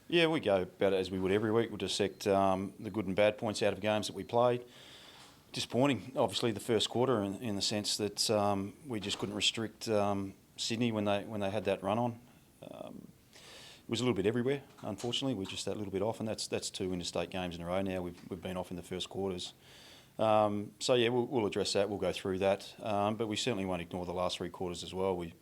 Yeah, we go about it as we would every week. We'll dissect the good and bad points out of games that we played. Disappointing, obviously, the first quarter in the sense that we just couldn't restrict Sydney when they had that run on. It was a little bit everywhere, unfortunately. We're just that little bit off, and that's two interstate games in a row now. We've been off in the first quarters. So yeah, we'll address that. We'll go through that, but we certainly won't ignore the last three quarters as well. We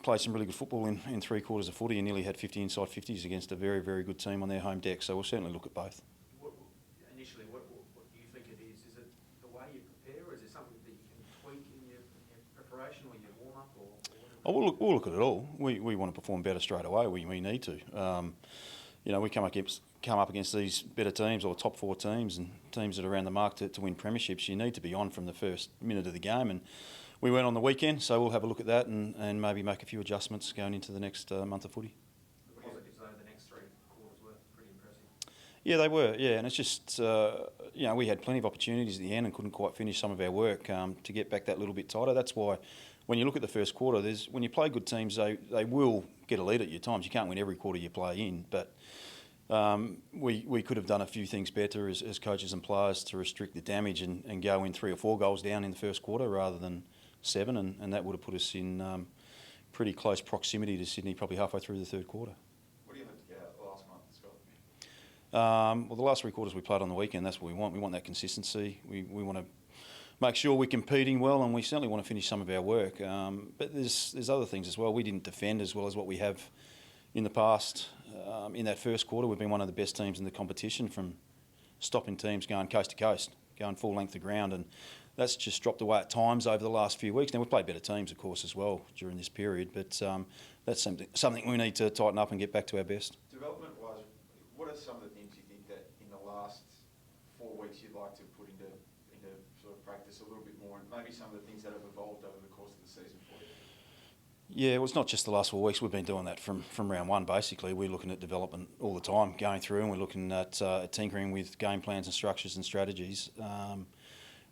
played some really good football in three quarters of footy and nearly had 50 inside 50s against a very, very good team on their home deck. So we'll certainly look at both. Initially, what do you think it is? Is it the way you prepare, or is it something that you can tweak in your preparation or your warm-up? We'll look at it all. We want to perform better straight away. We need to. We come up against these better teams or top four teams and teams that are around the mark to win premierships. You need to be on from the first minute of the game, and we went on the weekend, so we'll have a look at that and maybe make a few adjustments going into the next month of footy. The positives though, the next three quarters were pretty impressive. Yeah, they were. Yeah, and it's just we had plenty of opportunities at the end and couldn't quite finish some of our work to get back that little bit tighter. That's why when you look at the first quarter, when you play good teams, they will get a lead at your times. You can't win every quarter you play in, but we could have done a few things better as coaches and players to restrict the damage and go in 3 or 4 goals down in the first quarter rather than 7, and that would have put us in pretty close proximity to Sydney probably halfway through the third quarter. What do you hope to get out the last month, Scott? Well, the last 3 quarters we played on the weekend, that's what we want. We want that consistency. We want to make sure we're competing well, and we certainly want to finish some of our work. But there's other things as well. We didn't defend as well as what we have in the past. In that first quarter, we've been one of the best teams in the competition from stopping teams going coast to coast, going full length of ground, and that's just dropped away at times over the last few weeks. Now, we've played better teams, of course, as well during this period, but that's something we need to tighten up and get back to our best. Development-wise, what are some of the things you think that in the last 4 weeks you'd like to put into sort of practice a little bit more, and maybe some of the things that have evolved over the course of the season for you? Yeah, well, it's not just the last 4 weeks. We've been doing that from round one, basically. We're looking at development all the time, going through, and we're looking at tinkering with game plans and structures and strategies.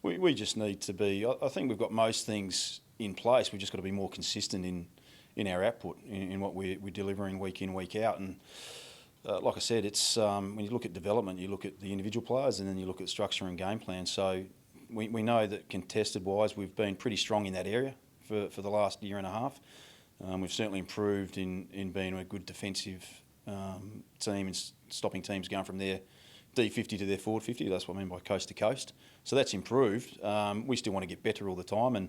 We just need to be... I think we've got most things in place. We've just got to be more consistent in our output, in what we're delivering week in, week out. And like I said, it's when you look at development, you look at the individual players and then you look at structure and game plan. So we know that contested-wise, we've been pretty strong in that area for the last year and a half. We've certainly improved in being a good defensive team and stopping teams going from their D50 to their forward 50. That's what I mean by coast to coast. So that's improved. We still want to get better all the time, and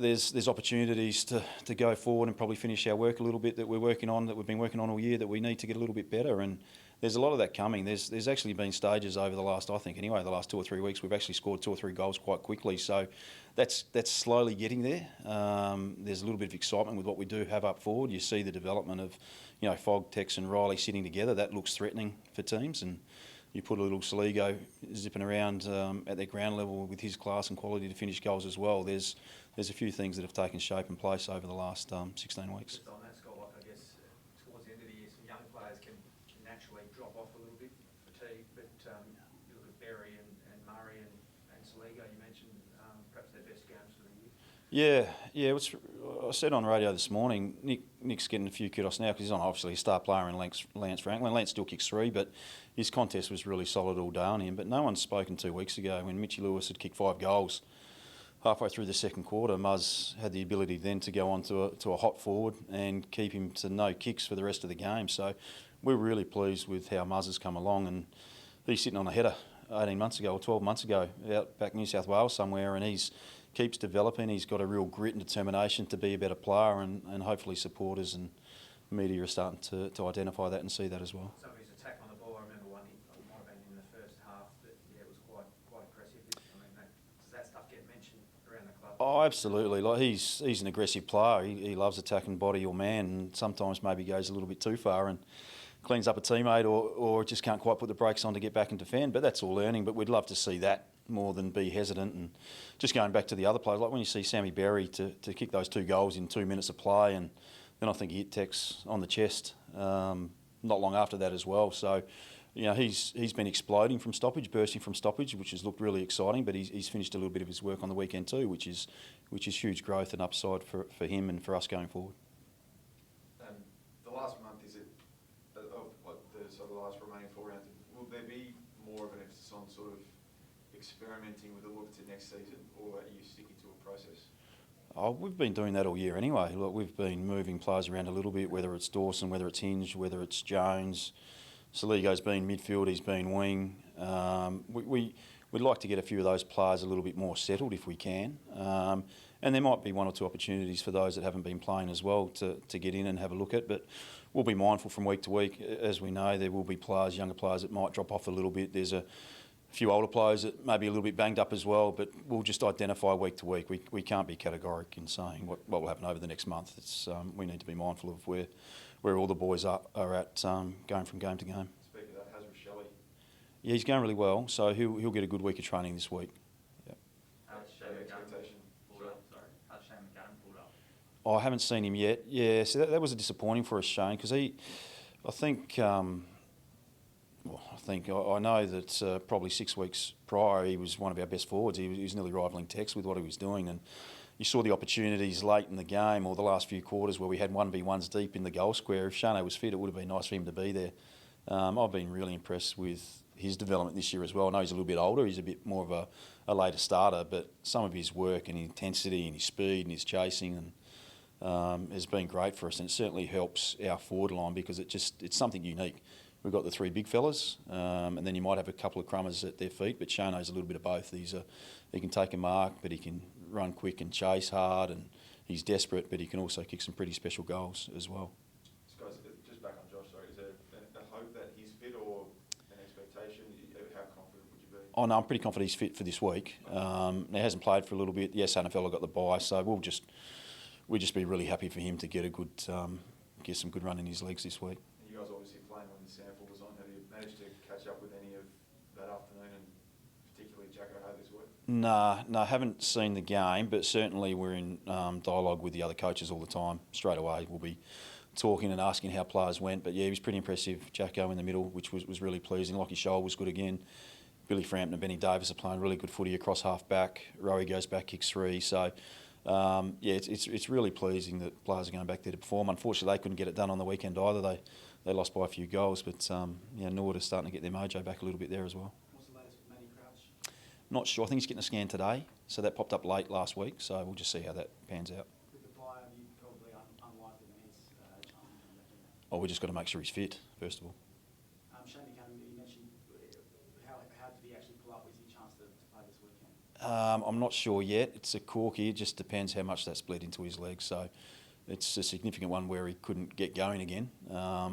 there's opportunities to go forward and probably finish our work a little bit that we're working on, that we've been working on all year, that we need to get a little bit better. And there's a lot of that coming. There's actually been stages over the last, I think anyway, the last 2 or 3 weeks, we've actually scored 2 or 3 goals quite quickly. So that's slowly getting there. There's a little bit of excitement with what we do have up forward. You see the development of, Fogg, Tex and Riley sitting together. That looks threatening for teams. And you put a little Saligo zipping around at their ground level with his class and quality to finish goals as well. There's a few things that have taken shape and place over the last 16 weeks. Just on that, Scott, I guess towards the end of the year, some young players can naturally drop off a little bit, fatigue, but you look at Berry and Murray and Saligo, you mentioned perhaps their best games for the year. Yeah. I said on radio this morning, Nick's getting a few kudos now because he's obviously a star player in Lance Franklin. Lance still kicks 3, but his contest was really solid all day on him. But no one's spoken 2 weeks ago when Mitchy Lewis had kicked 5 goals halfway through the second quarter. Muzz had the ability then to go on to a hot forward and keep him to no kicks for the rest of the game. So we're really pleased with how Muzz has come along, and he's sitting on a header 18 months ago or 12 months ago out back New South Wales somewhere, and he's keeps developing. He's got a real grit and determination to be a better player, and hopefully supporters and media are starting to identify that and see that as well. Some of his attack on the ball, I remember one, it might have been in the first half, that it was quite impressive. Does that stuff get mentioned around the club? Oh, absolutely. Like he's an aggressive player. He loves attacking body or man, and sometimes maybe goes a little bit too far and cleans up a teammate or just can't quite put the brakes on to get back and defend. But that's all learning, but we'd love to see that more than be hesitant. And just going back to the other players, like when you see Sammy Berry to kick those 2 goals in 2 minutes of play, and then I think he hit Tex on the chest not long after that as well. So, he's been exploding from stoppage, bursting from stoppage, which has looked really exciting, but he's finished a little bit of his work on the weekend too, which is huge growth and upside for him and for us going forward. The last month, is it sort of experimenting with a look to next season, or are you sticking to a process? Oh, we've been doing that all year anyway. Look, we've been moving players around a little bit, whether it's Dawson, whether it's Hinge, whether it's Jones. Saligo's been midfield, he's been wing. We'd like to get a few of those players a little bit more settled if we can. And there might be one or two opportunities for those that haven't been playing as well to get in and have a look at. But we'll be mindful from week to week. As we know, there will be players, younger players, that might drop off a little bit. There's a few older players that may be a little bit banged up as well, but we'll just identify week to week. We can't be categoric in saying what will happen over the next month. It's we need to be mindful of where all the boys are at going from game to game. Speaking of that, how's Rochelle? Yeah, he's going really well, so he'll get a good week of training this week. Yep. How's Shane Expectation. pulled up? Sorry, how's Shane McGann pulled up? Oh, I haven't seen him yet. Yeah, so that was disappointing for us, Shane, because I know that probably 6 weeks prior he was one of our best forwards. He was nearly rivaling Tex with what he was doing, and you saw the opportunities late in the game or the last few quarters where we had 1v1s deep in the goal square. If Shane was fit, it would have been nice for him to be there. I've been really impressed with his development this year as well. I know he's a little bit older, he's a bit more of a later starter, but some of his work and intensity and his speed and his chasing has been great for us, and it certainly helps our forward line because it's something unique. We've got the three big fellas, and then you might have a couple of crummers at their feet, but Shano's a little bit of both. He can take a mark, but he can run quick and chase hard, and he's desperate, but he can also kick some pretty special goals as well. Guys, just back on Josh, sorry, is there a hope that he's fit or an expectation? How confident would you be? Oh no, I'm pretty confident he's fit for this week. He hasn't played for a little bit. Yes, NFL got the bye, so we'll just be really happy for him to get get some good run in his legs this week. You guys obviously playing when the sample was on. Have you managed to catch up with any of that afternoon, and particularly Jacko Hay this week? No, haven't seen the game, but certainly we're in dialogue with the other coaches all the time. Straight away, we'll be talking and asking how players went. But yeah, he was pretty impressive. Jacko in the middle, which was really pleasing. Lockie Scholl was good again. Billy Frampton and Benny Davis are playing really good footy across half back. Rowie goes back, kicks three. So it's really pleasing that players are going back there to perform. Unfortunately, they couldn't get it done on the weekend either. They lost by a few goals, but Nord is starting to get their mojo back a little bit there as well. What's the latest with Matty Crouch? Not sure. I think he's getting a scan today, so that popped up late last week. So we'll just see how that pans out. With the buy, you probably unlikely that he's Oh, we just got to make sure he's fit first of all. Shane McGann, you mentioned how did he actually pull up? Was he a chance to play this weekend? I'm not sure yet. It's a corky. It just depends how much that's bled into his legs. So it's a significant one where he couldn't get going again.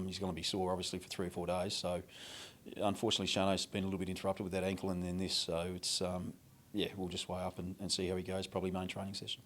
He's going to be sore, obviously, for 3 or 4 days. So unfortunately, Shano's been a little bit interrupted with that ankle and then this. So it's, we'll just weigh up and see how he goes, probably main training session.